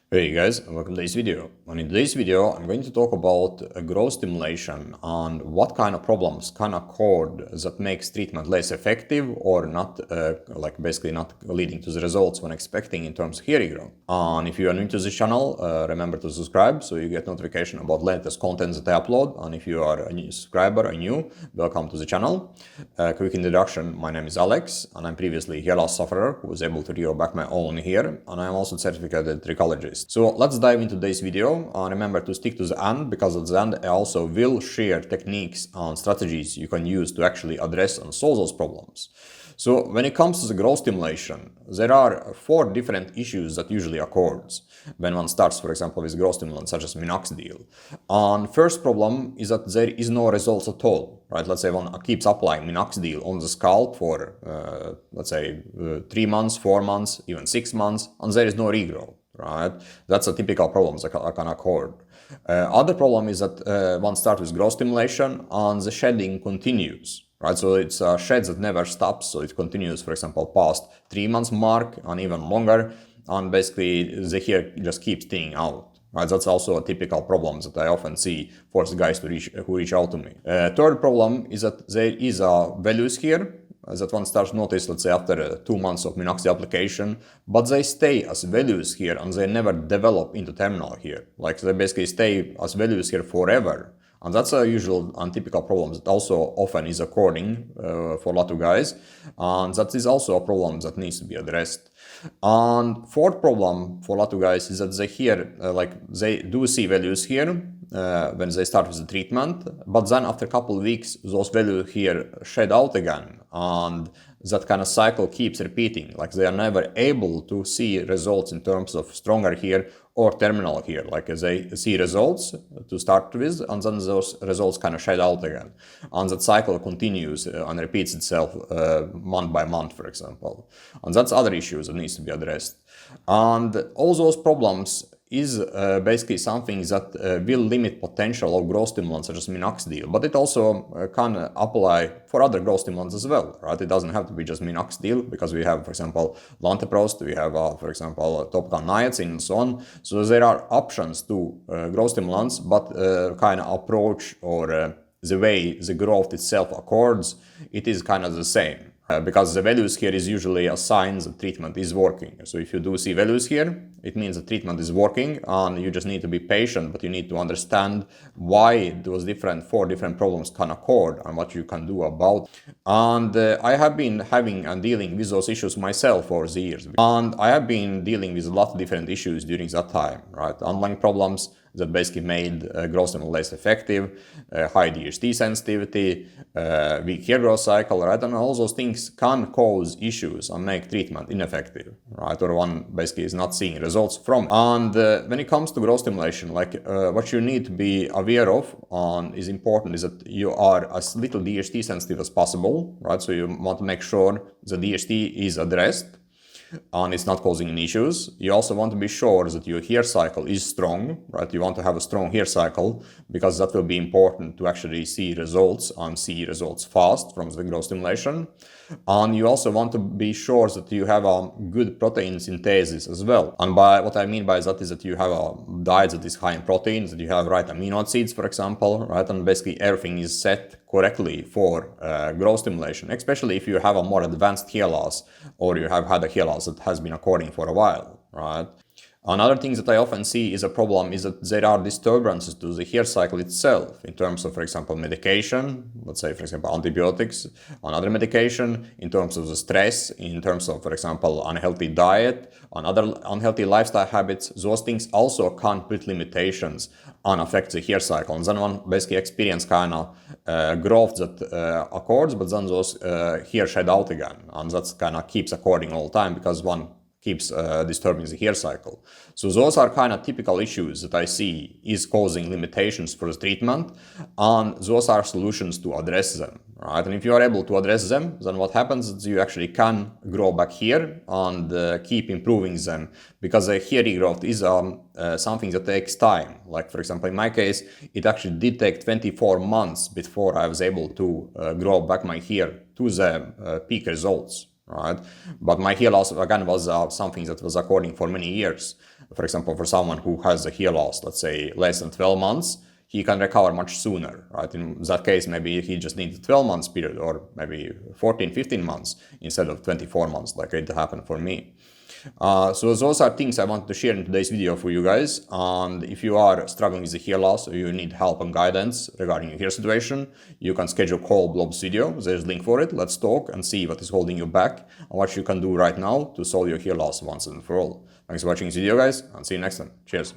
Hey guys, and welcome to this video. And in today's video, I'm going to talk about growth stimulation and what kind of problems can occur that makes treatment less effective or not, basically not leading to the results when expecting in terms of hair regrowth. And if you are new to this channel, remember to subscribe so you get notification about latest content that I upload. And if you are a new subscriber or new, welcome to the channel. Quick introduction: my name is Alex, and I'm previously hair loss sufferer who was able to regrow back my own hair, and I'm also certificated trichologist. So let's dive into today's video. Remember to stick to the end, because at the end I also will share techniques and strategies you can use to actually address and solve those problems. So when it comes to the growth stimulation, there are 4 different issues that usually occurs when one starts, for example, with growth stimulants such as Minoxidil. And first problem is that there is no results at all, right? Let's say one keeps applying Minoxidil on the scalp for, 3 months, 4 months, even 6 months, and there is no regrowth. Right, that's a typical problem that can occur. Other problem is that one starts with growth stimulation and the shedding continues. Right, so it's a shed that never stops, so it continues, for example, past 3 months mark and even longer, and basically the hair just keeps thinning out. Right, that's also a typical problem that I often see for the guys who reach out to me. Third problem is that there is a vellus here that one starts to notice, let's say, after 2 months of Minoxidil application, but they stay as vellus here and they never develop into terminal here. Like, they basically stay as vellus here forever. And that's a usual and typical problem that also often is occurring for a lot of guys. And that is also a problem that needs to be addressed. And fourth problem for a lot of guys is that they hear, they do see vellus here when they start with the treatment, but then after a couple of weeks, those vellus here shed out again. And that kind of cycle keeps repeating. Like, they are never able to see results in terms of stronger hair or terminal hair. Like, they see results to start with, and then those results kind of shed out again. And that cycle continues and repeats itself month by month, for example. And that's other issues that needs to be addressed. And all those problems is basically something that will limit potential of growth stimulants such as Minoxidil, but it also can apply for other growth stimulants as well, right? It doesn't have to be just Minoxidil, because we have, for example, Lanteprost, we have, for example, topical niacin and so on. So there are options to growth stimulants, but kind of approach or the way the growth itself occurs, it is kind of the same. Because the vellus here is usually a sign that treatment is working. So if you do see vellus here, it means the treatment is working, and you just need to be patient, but you need to understand why those 4 different problems can occur and what you can do about. And I have been having and dealing with those issues myself for the years. And I have been dealing with a lot of different issues during that time, right? Underlying problems that basically made growth stimulation less effective, high DHT sensitivity, weak hair growth cycle, right? And all those things can cause issues and make treatment ineffective, right? Or one basically is not seeing results from. And when it comes to growth stimulation, what you need to be aware of and is important is that you are as little DHT sensitive as possible, right? So you want to make sure the DHT is addressed and it's not causing any issues. You also want to be sure that your hair cycle is strong, right? You want to have a strong hair cycle, because that will be important to actually see results and see results fast from the growth stimulation. And you also want to be sure that you have a good protein synthesis as well. And by what I mean by that is that you have a diet that is high in proteins, that you have right amino acids, for example, right? And basically everything is set correctly for growth stimulation, especially if you have a more advanced hair loss or you have had a hair loss that has been occurring for a while, right? Another thing that I often see is a problem is that there are disturbances to the hair cycle itself in terms of, for example, medication, let's say, for example, antibiotics, another medication, in terms of the stress, in terms of, for example, unhealthy diet, and other unhealthy lifestyle habits. Those things also can put limitations and affect the hair cycle. And then one basically experience kind of growth that occurs, but then those hair shed out again. And that's kind of keeps occurring all the time, because one keeps disturbing the hair cycle. So those are kind of typical issues that I see is causing limitations for the treatment, and those are solutions to address them, right? And if you are able to address them, then what happens is you actually can grow back hair and keep improving them, because the hair regrowth is something that takes time. Like, for example, in my case, it actually did take 24 months before I was able to grow back my hair to the peak results. Right, but my hair loss again was something that was occurring for many years, For example, for someone who has a hair loss, let's say less than 12 months, he can recover much sooner, right? In that case, maybe he just needs a 12 months period, or maybe 14, 15 months instead of 24 months, like it happened for me. So those are things I wanted to share in today's video for you guys. And if you are struggling with the hair loss or you need help and guidance regarding your hair situation, you can schedule a call below this video. There's a link for it. Let's talk and see what is holding you back and what you can do right now to solve your hair loss once and for all. Thanks for watching this video, guys, and see you next time. Cheers.